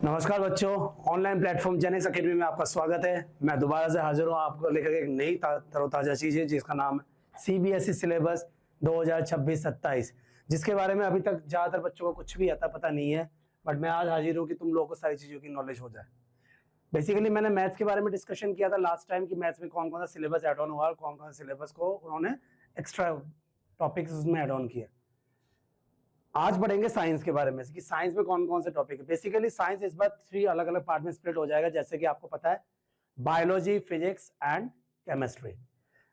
नमस्कार बच्चों, online platform Gen X academy में आपका स्वागत है। मैं दोबारा से हाजिर हूँ आपको लेकर एक नई तरोताजा चीज है जिसका नाम है सीबीएसई सिलेबस 2026-27, जिसके बारे में अभी तक ज्यादातर बच्चों को कुछ भी आता पता नहीं है। बट मैं आज हाजिर हूँ कि तुम लोगों को सारी चीजों की नॉलेज हो जाए। बेसिकली मैंने मैथ्स के बारे में डिस्कशन किया था लास्ट टाइम कि मैथ्स में कौन कौन सा सिलेबस एड ऑन हुआ और कौन कौन सा सिलेबस को उन्होंने एक्स्ट्रा टॉपिक्स उसमें एड ऑन किया। आज पढ़ेंगे साइंस के बारे में कि साइंस में कौन कौन से टॉपिक है। बेसिकली साइंस इस बार 3 अलग अलग पार्ट में स्प्लिट हो जाएगा, जैसे कि आपको पता है बायोलॉजी, फिजिक्स एंड केमिस्ट्री।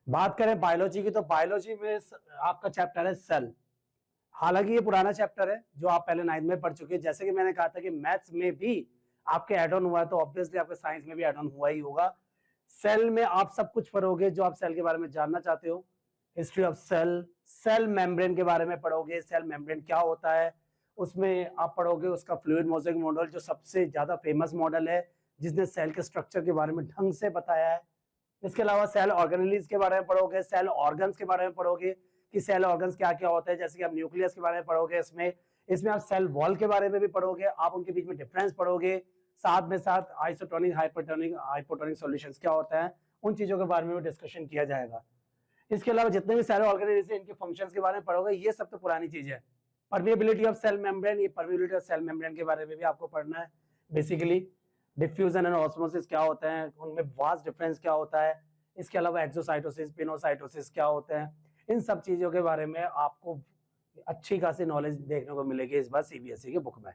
बात करें बायोलॉजी की तो बायोलॉजी में आपका चैप्टर है सेल। हालांकि ये पुराना चैप्टर है जो आप पहले 9th में पढ़ चुके हैं। जैसे कि मैंने कहा था कि मैथ्स में भी आपके एड ऑन हुआ है तो ऑब्वियसली आपके साइंस में भी एड ऑन हुआ ही होगा। सेल में आप सब कुछ पढ़ोगे जो आप सेल के बारे में जानना चाहते हो। History of cell, cell membrane के बारे में पढ़ोगे, सेल मेम्ब्रेन क्या होता है, उसमें आप पढ़ोगे उसका फ्लूइड मोज़ेक मॉडल जो सबसे ज्यादा फेमस मॉडल है जिसने सेल के स्ट्रक्चर के बारे में ढंग से बताया है। इसके अलावा सेल ऑर्गेनेलिज के बारे में पढ़ोगे, सेल ऑर्गन्स के बारे में पढ़ोगे कि सेल ऑर्गन्स क्या क्या होते हैं। जैसे कि आप न्यूक्लियस के बारे में पढ़ोगे, इसमें आप सेल वॉल के बारे में भी पढ़ोगे, आप उनके बीच में डिफरेंस पढ़ोगे, साथ में साथ आइसोटोनिक हाइपोटोनिक सॉल्यूशंस क्या होता है उन चीजों के बारे में डिस्कशन किया जाएगा। इसके अलावा जितने भी सेल ऑर्गेनेलिज इनके फंक्शंस के बारे में पढ़ोगे। ये सब तो पुरानी चीज है। परमिएबिलिटी ऑफ सेल मेम्ब्रेन, ये परमिएबिलिटी ऑफ सेल मेम्ब्रेन के बारे में भी आपको पढ़ना है। बेसिकली डिफ्यूजन एंड ऑस्मोसिस क्या होता है, उनमें वास्ट डिफरेंस क्या होता है। इसके अलावा एक्सोसाइटोसिस, पिनोसाइटोसिस क्या होते हैं, इन सब चीजों के बारे में आपको अच्छी खासी नॉलेज देखने को मिलेगी इस बार सीबीएसई की बुक में।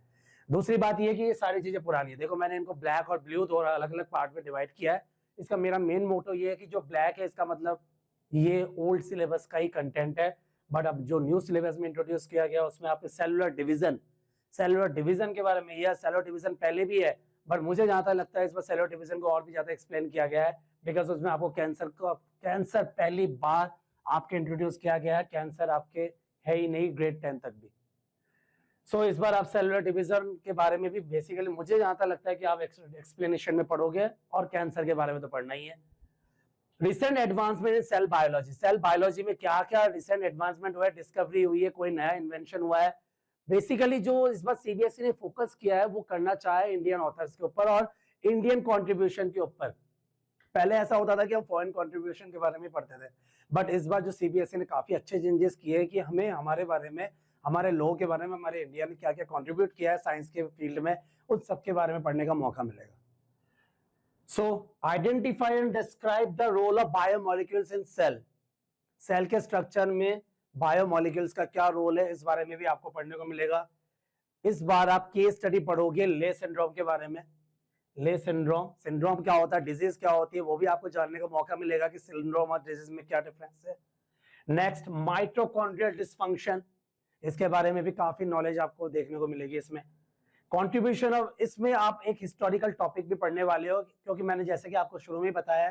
दूसरी बात यह कि ये सारी चीजें पुरानी है। देखो मैंने इनको ब्लैक और ब्लू दो अलग अलग पार्ट में डिवाइड किया है। इसका मेरा मेन मोटो ये है कि जो ब्लैक है इसका मतलब ये ओल्ड सिलेबस का ही कंटेंट है, बट अब जो न्यू सिलेबस में इंट्रोड्यूस किया गया उसमें आपके सेलुलर डिवीजन के बारे में, यह सेलुलर डिवीजन पहले भी है बट मुझे जहां तक लगता है इस बार सेलुलर डिवीजन को और भी ज्यादा एक्सप्लेन किया गया है बिकॉज उसमें आपको कैंसर पहली बार आपके इंट्रोड्यूस किया गया है। कैंसर आपके है ही नहीं ग्रेड 10 तक भी। सो इस बार आप सेलुलर डिवीजन के बारे में भी बेसिकली मुझे जहां तक लगता है कि आप एक्सप्लेनेशन में पढ़ोगे और कैंसर के बारे में तो पढ़ना ही है। Recent advancement in cell biology में क्या क्या रिसेंट एडवांसमेंट हुआ है, डिस्कवरी हुई है, कोई नया इन्वेंशन हुआ है। बेसिकली जो इस बार सीबीएसई ने फोकस किया है वो करना चाहे इंडियन ऑथर्स के ऊपर और इंडियन कंट्रीब्यूशन के ऊपर। पहले ऐसा होता था कि हम फॉरेन कंट्रीब्यूशन के बारे में पढ़ते थे, बट इस बार जो सीबीएसई ने काफी अच्छे चेंजेस किए हैं कि हमें हमारे बारे में, हमारे लॉ के बारे में, हमारे इंडिया ने क्या क्या कॉन्ट्रीब्यूट किया है साइंस के फील्ड में, उन सबके बारे में पढ़ने का मौका मिलेगा। So identify and describe the role of biomolecules in cell. Cell के स्ट्रक्चर में बायोमोलिक्यूल्स का क्या रोल है इस बारे में भी आपको पढ़ने को मिलेगा। इस बार आप केस स्टडी पढ़ोगे ले सिंड्रोम के बारे में। ले सिंड्रोम क्या होता है, डिजीज क्या होती है, वो भी आपको जानने का मौका मिलेगा कि सिंड्रोम और डिजीज में क्या डिफरेंस है। नेक्स्ट माइटोकॉन्ड्रियल डिसफंक्शन, इसके बारे में भी काफी नॉलेज आपको देखने को मिलेगी इसमें। कंट्रीब्यूशन ऑफ, इसमें आप एक हिस्टोरिकल टॉपिक भी पढ़ने वाले हो क्योंकि मैंने जैसे कि आपको शुरू में बताया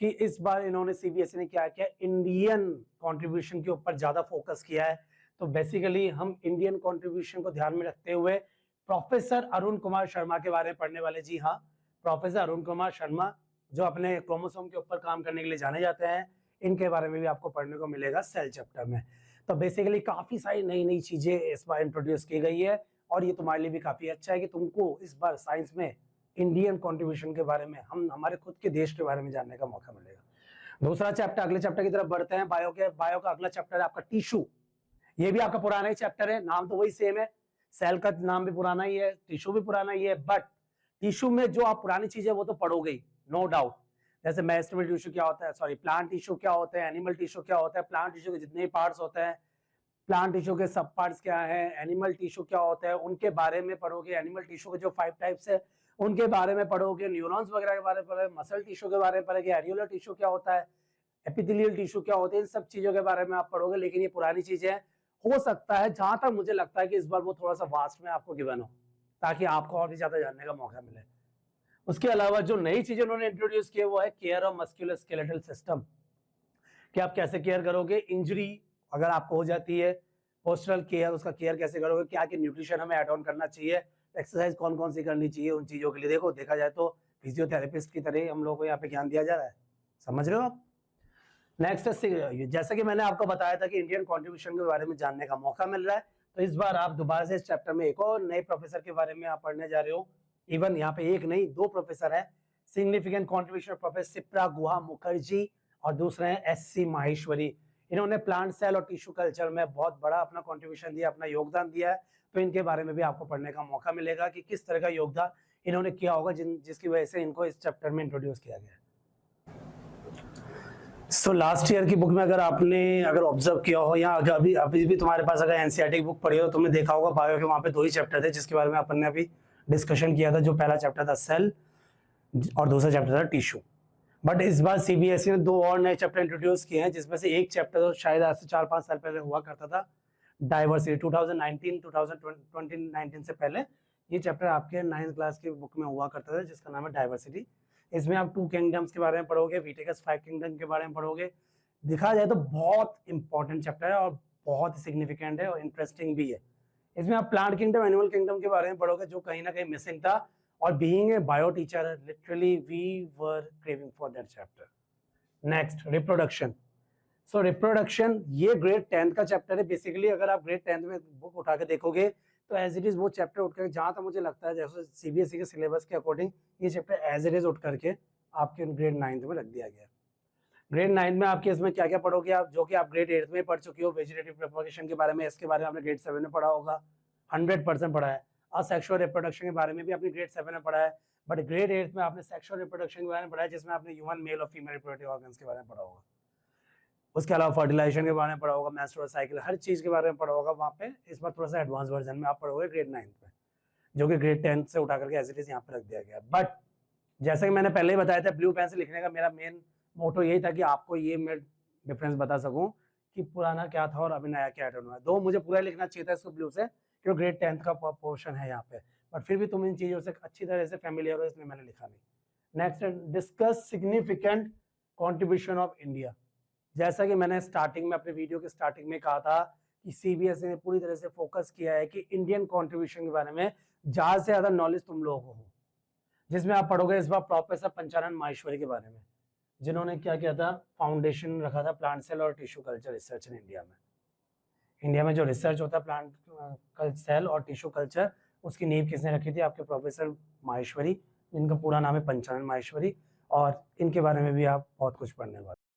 कि इस बार इन्होंने सीबीएसई ने क्या किया, इंडियन कंट्रीब्यूशन के ऊपर ज्यादा फोकस किया है। तो बेसिकली हम इंडियन कंट्रीब्यूशन को ध्यान में रखते हुए प्रोफेसर अरुण कुमार शर्मा के बारे में पढ़ने वाले। जी हाँ, प्रोफेसर अरुण कुमार शर्मा जो अपने क्रोमोसोम के ऊपर काम करने के लिए जाने जाते हैं, इनके बारे में भी आपको पढ़ने को मिलेगा सेल चैप्टर में। तो बेसिकली काफी सारी नई नई चीजें इस बार इंट्रोड्यूस की गई है और ये तुम्हारे लिए भी काफी अच्छा है कि तुमको इस बार साइंस में इंडियन कंट्रीब्यूशन के बारे में, हम हमारे खुद के देश के बारे में जानने का मौका मिलेगा। दूसरा चैप्टर, अगले चैप्टर की तरफ बढ़ते हैं। बायो का अगला चैप्टर है आपका टिश्यू। ये भी आपका पुराना ही चैप्टर है, नाम तो वही सेम है, सेल का नाम भी पुराना ही है, टिश्यू भी पुराना ही है, बट टिश्यू में जो आप पुरानी चीजें वो तो पढ़ोगे ही, नो डाउट। जैसे मेस्टेबल टिश्यू क्या होता है, सॉरी प्लांट टिश्यू क्या होता है, एनिमल टिश्यू क्या होता है, प्लांट टिश्यू के जितने भी पार्ट्स होते हैं, प्लांट टिश्यू के सब पार्ट्स क्या है, एनिमल टिश्यू क्या होता है उनके बारे में पढ़ोगे। एनिमल टिश्यू के जो 5 टाइप्स है उनके बारे में पढ़ोगे। न्यूरॉन्स वगैरह के बारे में पढ़ोगे, मसल टिश्यू के बारे में पढ़ोगे, एरियोलर टिश्यू क्या होता है, एपिथेलियल टिश्यू क्या होते हैं, इन सब चीजों के बारे में आप पढ़ोगे। लेकिन ये पुरानी चीजें हैं, हो सकता है जहां तक मुझे लगता है कि इस बार वो थोड़ा सा वास्ट में आपको गिवन हो ताकि आपको और भी ज्यादा जानने का मौका मिले। उसके अलावा जो नई चीजें उन्होंने इंट्रोड्यूस की है वो है care of muscular skeletal system, कि आप कैसे केयर करोगे इंजरी अगर आपको हो जाती है, पोस्टरल केयर, उसका केयर कैसे करोगे, क्या क्या न्यूट्रिशन हमें ऐड ऑन करना चाहिए, एक्सरसाइज कौन कौन सी करनी चाहिए, उन चीजों के लिए देखा जाए तो फिजियोथेरेपिस्ट की तरह हम लोगों को यहाँ पे ज्ञान दिया जा रहा है। समझ रहे हो आप। नेक्स्ट, जैसा कि मैंने आपको बताया था कि इंडियन कंट्रीब्यूशन के बारे में जानने का मौका मिल रहा है, तो इस बार आप दोबारा से इस चैप्टर में एक और नए प्रोफेसर के बारे में आप पढ़ने जा रहे हो इवन यहाँ पे एक नहीं 2 प्रोफेसर है। सिग्निफिकेंट कॉन्ट्रीब्यूशन प्रोफेसर सिप्रा गुहा मुखर्जी और दूसरे हैं एससी माहेश्वरी। इन्होंने प्लांट सेल और टिश्यू कल्चर में बहुत बड़ा अपना कॉन्ट्रीब्यूशन दिया, अपना योगदान दिया है। तो इनके बारे में भी आपको पढ़ने का मौका मिलेगा कि किस तरह का योगदान इन्होंने किया होगा जिसकी वजह से इनको इस चैप्टर में इंट्रोड्यूस किया गया है। सो लास्ट ईयर की बुक में अगर ऑब्जर्व किया हो या अभी भी तुम्हारे पास अगर एनसीईआरटी की बुक पढ़ी हो, तुमने देखा होगा बायो के वहाँ पे 2 ही चैप्टर थे जिसके बारे में अपन ने अभी डिस्कशन किया था। जो पहला चैप्टर था सेल और दूसरा चैप्टर था टिश्यू। बट इस बार सीबीएसई ने 2 और नए चैप्टर इंट्रोड्यूस किए हैं, जिसमें से एक चैप्टर तो शायद आज से 4-5 साल पहले हुआ करता था, डाइवर्सिटी। 2019 से पहले ये चैप्टर आपके 9th क्लास की बुक में हुआ करता था, जिसका नाम है डाइवर्सिटी। इसमें आप 2 किंगडम्स के बारे में पढ़ोगे, विटिकस 5 किंगडम के बारे में पढ़ोगे। दिखा जाए तो बहुत इंपॉर्टेंट चैप्टर है और बहुत ही सिग्निफिकेंट है और इंटरेस्टिंग भी है। इसमें आप प्लांट किंगडम, एनिमल किंगडम के बारे में पढ़ोगे, जो कहीं ना कहीं मिसिंग था। और being a bio teacher, literally we were craving for that chapter. Next, reproduction. So reproduction ये ग्रेड 10th का चैप्टर है। बेसिकली अगर आप ग्रेड 10th में बुक उठा के देखोगे तो एज इट इज वो चैप्टर उठ कर, जहाँ तक मुझे लगता है जैसे सीबीएसई के सिलेबस के अकॉर्डिंग ये चैप्टर एज इट इज उठ करके आपके ग्रेड 9th में रख दिया गया है। ग्रेड 9 में आपके इसमें क्या क्या पढ़ोगे आप, जो कि आप ग्रेड 8 में पढ़ चुके हो। वेजिटेटिव प्रोपगेशन के बारे में, इसके बारे में आपने ग्रेड 7 में पढ़ा होगा, 100% पढ़ा है। और सेक्सुअल रिप्रोडक्शन के बारे में भी आपने ग्रेड 7 में पढ़ा है। बट ग्रेड 8 में आपने सेक्सुअल रिप्रोडक्शन के बारे में पढ़ा है, जिसमें आपने ह्यूमन मेल और फीमेल रिप्रोडक्टिव ऑर्गन्स के बारे में पढ़ा होगा। उसके अलावा फर्टिलाइजेशन के बारे में पढ़ा होगा, मेंस्ट्रुअल साइकिल, हर चीज़ के बारे में पढ़ा होगा वहाँ पे। इस बार थोड़ा सा एडवांस वर्जन में आप पढ़ोगे ग्रेड 9 में, जो कि ग्रेड 10 से उठा करके एज इट इज यहाँ पे रख दिया गया। बट जैसे कि मैंने पहले ही बताया था, ब्लू पेन से लिखने का मेरा मेन मोटो यही था कि आपको ये मैं डिफरेंस बता सकूं कि पुराना क्या था और अभी नया क्या ऐड हुआ है। दो मुझे पूरा लिखना चाहिए था इसको ब्लू से, क्योंकि ग्रेड 10th का पोर्शन है यहाँ पे, बट फिर भी तुम इन चीज़ों से अच्छी तरह से फैमिलियर हो, इसलिए मैंने लिखा नहीं। Next, discuss significant contribution of India. जैसा कि मैंने स्टार्टिंग में अपने वीडियो के स्टार्टिंग में कहा था कि सीबीएसई ने पूरी तरह से फोकस किया है कि इंडियन कॉन्ट्रीब्यूशन के बारे में ज़्यादा से ज़्यादा नॉलेज तुम लोगों को हो, जिसमें आप पढ़ोगे इस बार प्रोफेसर पंचानन माहेश्वरी के बारे में, जिन्होंने क्या किया था, फाउंडेशन रखा था प्लांट सेल और tissue culture research in India में। इंडिया में जो रिसर्च होता है प्लांट सेल और टिश्यू कल्चर, उसकी नींव किसने रखी थी? आपके प्रोफेसर माहेश्वरी, जिनका पूरा नाम है पंचानन माहेश्वरी। और इनके बारे में भी आप बहुत कुछ पढ़ने वाले।